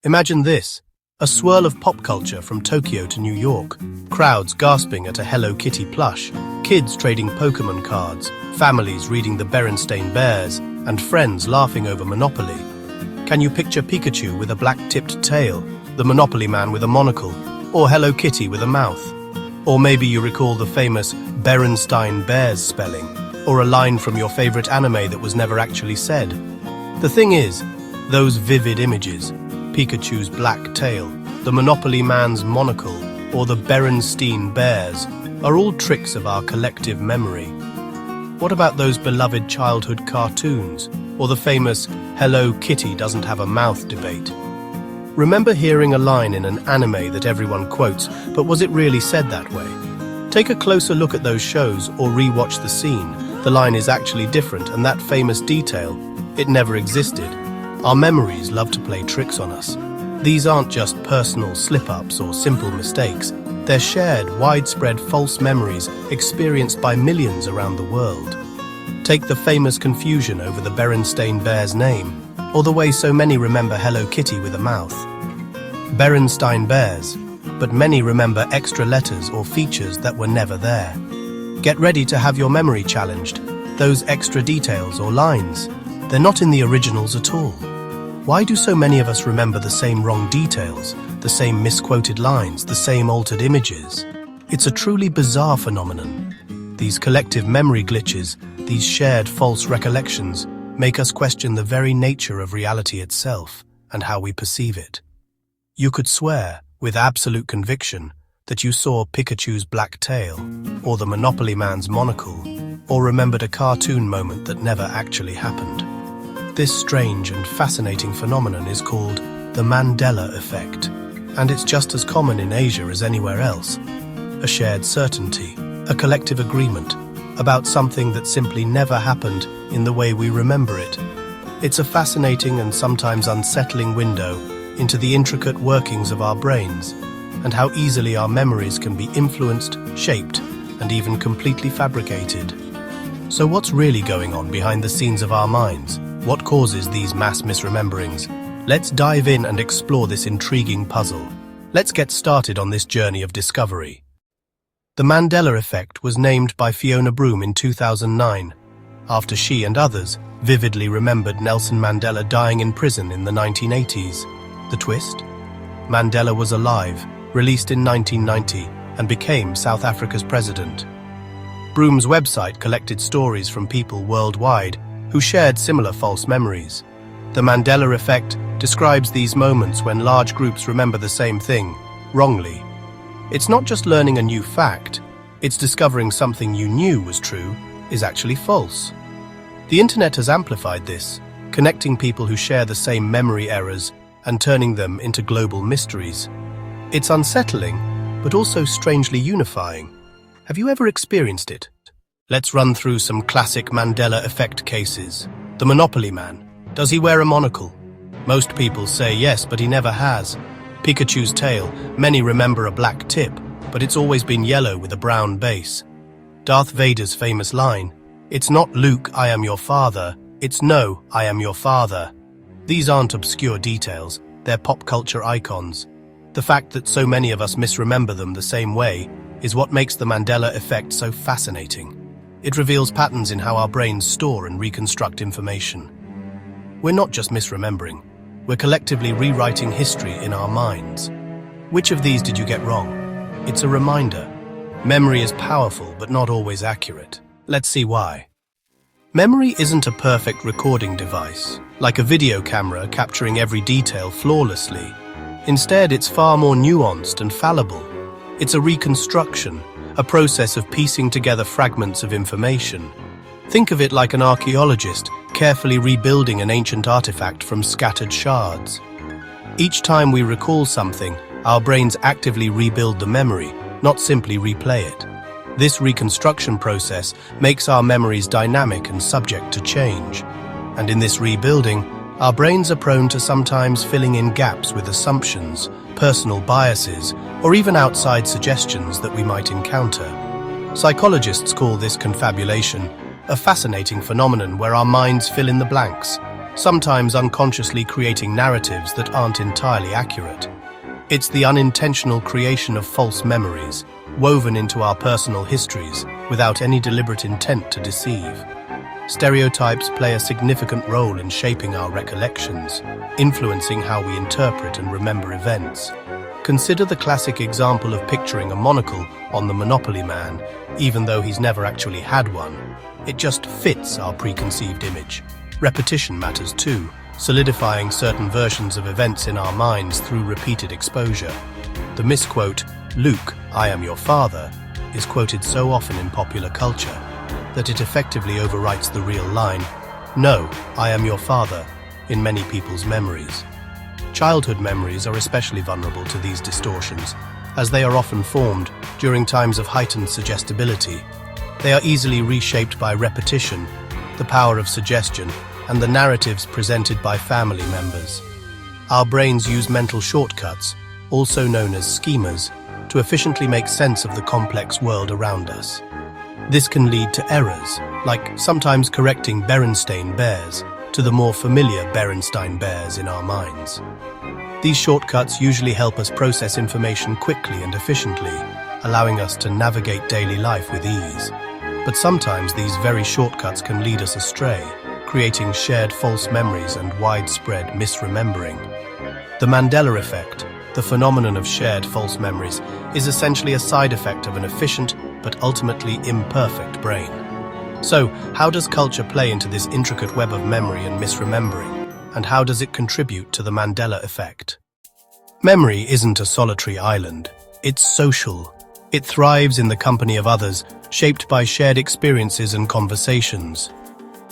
Imagine this, a swirl of pop culture from Tokyo to New York, crowds gasping at a Hello Kitty plush, kids trading Pokemon cards, families reading the Berenstain Bears, and friends laughing over Monopoly. Can you picture Pikachu with a black-tipped tail, the Monopoly man with a monocle, or Hello Kitty with a mouth? Or maybe you recall the famous Berenstain Bears spelling, or a line from your favorite anime that was never actually said. The thing is, those vivid images, Pikachu's black tail, the Monopoly man's monocle, or the Berenstain Bears, are all tricks of our collective memory. What about those beloved childhood cartoons, or the famous Hello Kitty doesn't have a mouth debate? Remember hearing a line in an anime that everyone quotes, but was it really said that way? Take a closer look at those shows or re-watch the scene. The line is actually different, and that famous detail, it never existed. Our memories love to play tricks on us. These aren't just personal slip-ups or simple mistakes. They're shared, widespread false memories experienced by millions around the world. Take the famous confusion over the Berenstain Bear's name, or the way so many remember Hello Kitty with a mouth. Berenstain Bears, but many remember extra letters or features that were never there. Get ready to have your memory challenged. Those extra details or lines, they're not in the originals at all. Why do so many of us remember the same wrong details, the same misquoted lines, the same altered images? It's a truly bizarre phenomenon. These collective memory glitches, these shared false recollections, make us question the very nature of reality itself and how we perceive it. You could swear, with absolute conviction, that you saw Pikachu's black tail, or the Monopoly man's monocle, or remembered a cartoon moment that never actually happened. This strange and fascinating phenomenon is called the Mandela Effect, and it's just as common in Asia as anywhere else. A shared certainty, a collective agreement, about something that simply never happened in the way we remember it. It's a fascinating and sometimes unsettling window into the intricate workings of our brains, and how easily our memories can be influenced, shaped, and even completely fabricated. So what's really going on behind the scenes of our minds? What causes these mass misrememberings? Let's dive in and explore this intriguing puzzle. Let's get started on this journey of discovery. The Mandela Effect was named by Fiona Broome in 2009, after she and others vividly remembered Nelson Mandela dying in prison in the 1980s. The twist? Mandela was alive, released in 1990, and became South Africa's president. Broome's website collected stories from people worldwide who shared similar false memories. The Mandela Effect describes these moments when large groups remember the same thing, wrongly. It's not just learning a new fact, it's discovering something you knew was true is actually false. The internet has amplified this, connecting people who share the same memory errors and turning them into global mysteries. It's unsettling, but also strangely unifying. Have you ever experienced it? Let's run through some classic Mandela Effect cases. The Monopoly man. Does he wear a monocle? Most people say yes, but he never has. Pikachu's tail. Many remember a black tip, but it's always been yellow with a brown base. Darth Vader's famous line, "It's not Luke, I am your father. It's no, I am your father." These aren't obscure details, they're pop culture icons. The fact that so many of us misremember them the same way is what makes the Mandela Effect so fascinating. It reveals patterns in how our brains store and reconstruct information. We're not just misremembering, we're collectively rewriting history in our minds. Which of these did you get wrong? It's a reminder. Memory is powerful but not always accurate. Let's see why. Memory isn't a perfect recording device, like a video camera capturing every detail flawlessly. Instead, it's far more nuanced and fallible. It's a reconstruction, a process of piecing together fragments of information. Think of it like an archaeologist carefully rebuilding an ancient artifact from scattered shards. Each time we recall something, our brains actively rebuild the memory, not simply replay it. This reconstruction process makes our memories dynamic and subject to change. And in this rebuilding, our brains are prone to sometimes filling in gaps with assumptions, personal biases, or even outside suggestions that we might encounter. Psychologists call this confabulation, a fascinating phenomenon where our minds fill in the blanks, sometimes unconsciously creating narratives that aren't entirely accurate. It's the unintentional creation of false memories, woven into our personal histories without any deliberate intent to deceive. Stereotypes play a significant role in shaping our recollections, influencing how we interpret and remember events. Consider the classic example of picturing a monocle on the Monopoly man, even though he's never actually had one. It just fits our preconceived image. Repetition matters too, solidifying certain versions of events in our minds through repeated exposure. The misquote, "Luke, I am your father," is quoted so often in popular culture that it effectively overwrites the real line, "No, I am your father," in many people's memories. Childhood memories are especially vulnerable to these distortions, as they are often formed during times of heightened suggestibility. They are easily reshaped by repetition, the power of suggestion, and the narratives presented by family members. Our brains use mental shortcuts, also known as schemas, to efficiently make sense of the complex world around us. This can lead to errors, like sometimes correcting Berenstain Bears to the more familiar Berenstain Bears in our minds. These shortcuts usually help us process information quickly and efficiently, allowing us to navigate daily life with ease. But sometimes these very shortcuts can lead us astray, creating shared false memories and widespread misremembering. The Mandela Effect, the phenomenon of shared false memories, is essentially a side effect of an efficient but ultimately imperfect brain. So, how does culture play into this intricate web of memory and misremembering, and how does it contribute to the Mandela Effect? Memory isn't a solitary island, it's social. It thrives in the company of others, shaped by shared experiences and conversations.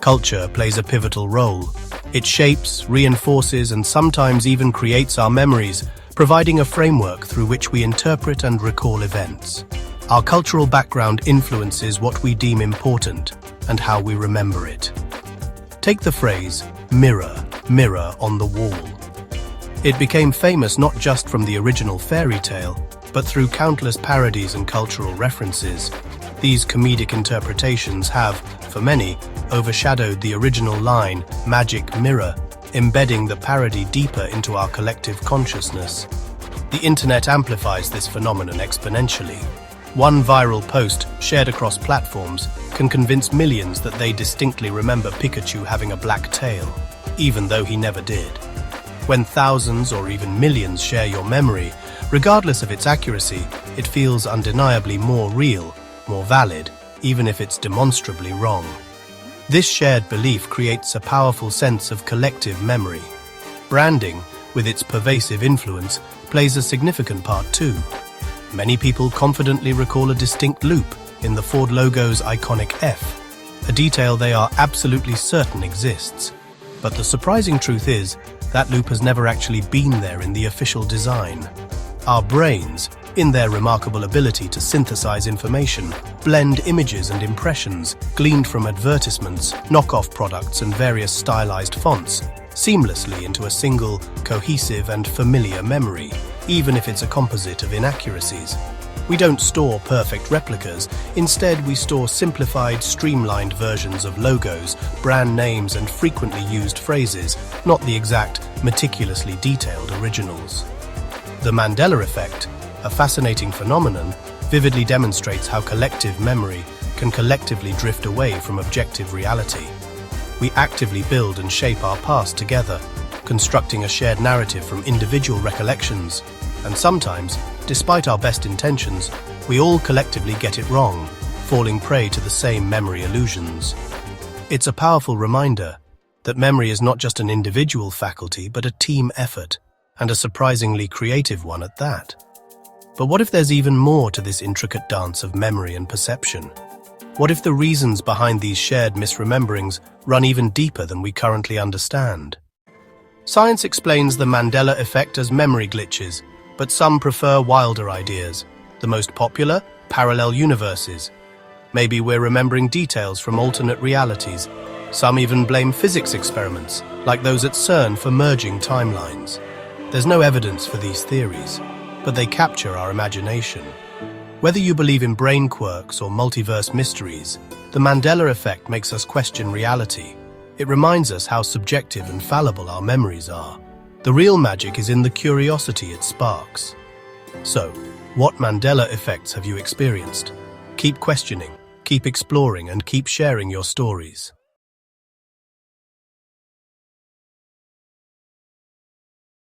Culture plays a pivotal role. It shapes, reinforces, and sometimes even creates our memories, providing a framework through which we interpret and recall events. Our cultural background influences what we deem important and how we remember it. Take the phrase, "mirror, mirror on the wall." It became famous not just from the original fairy tale, but through countless parodies and cultural references. These comedic interpretations have, for many, overshadowed the original line, "magic mirror," embedding the parody deeper into our collective consciousness. The internet amplifies this phenomenon exponentially. One viral post shared across platforms can convince millions that they distinctly remember Pikachu having a black tail, even though he never did. When thousands or even millions share your memory, regardless of its accuracy, it feels undeniably more real, more valid, even if it's demonstrably wrong. This shared belief creates a powerful sense of collective memory. Branding, with its pervasive influence, plays a significant part too. Many people confidently recall a distinct loop in the Ford logo's iconic F, a detail they are absolutely certain exists. But the surprising truth is, that loop has never actually been there in the official design. Our brains, in their remarkable ability to synthesize information, blend images and impressions gleaned from advertisements, knockoff products, and various stylized fonts, seamlessly into a single, cohesive, and familiar memory, even if it's a composite of inaccuracies. We don't store perfect replicas. Instead, we store simplified, streamlined versions of logos, brand names, and frequently used phrases, not the exact, meticulously detailed originals. The Mandela Effect, a fascinating phenomenon, vividly demonstrates how collective memory can collectively drift away from objective reality. We actively build and shape our past together, constructing a shared narrative from individual recollections. And sometimes, despite our best intentions, we all collectively get it wrong, falling prey to the same memory illusions. It's a powerful reminder that memory is not just an individual faculty, but a team effort, and a surprisingly creative one at that. But what if there's even more to this intricate dance of memory and perception? What if the reasons behind these shared misrememberings run even deeper than we currently understand? Science explains the Mandela Effect as memory glitches, but some prefer wilder ideas. The most popular, parallel universes. Maybe we're remembering details from alternate realities. Some even blame physics experiments, like those at CERN, for merging timelines. There's no evidence for these theories, but they capture our imagination. Whether you believe in brain quirks or multiverse mysteries, the Mandela Effect makes us question reality. It reminds us how subjective and fallible our memories are. The real magic is in the curiosity it sparks. So, what Mandela effects have you experienced? Keep questioning, keep exploring, and keep sharing your stories.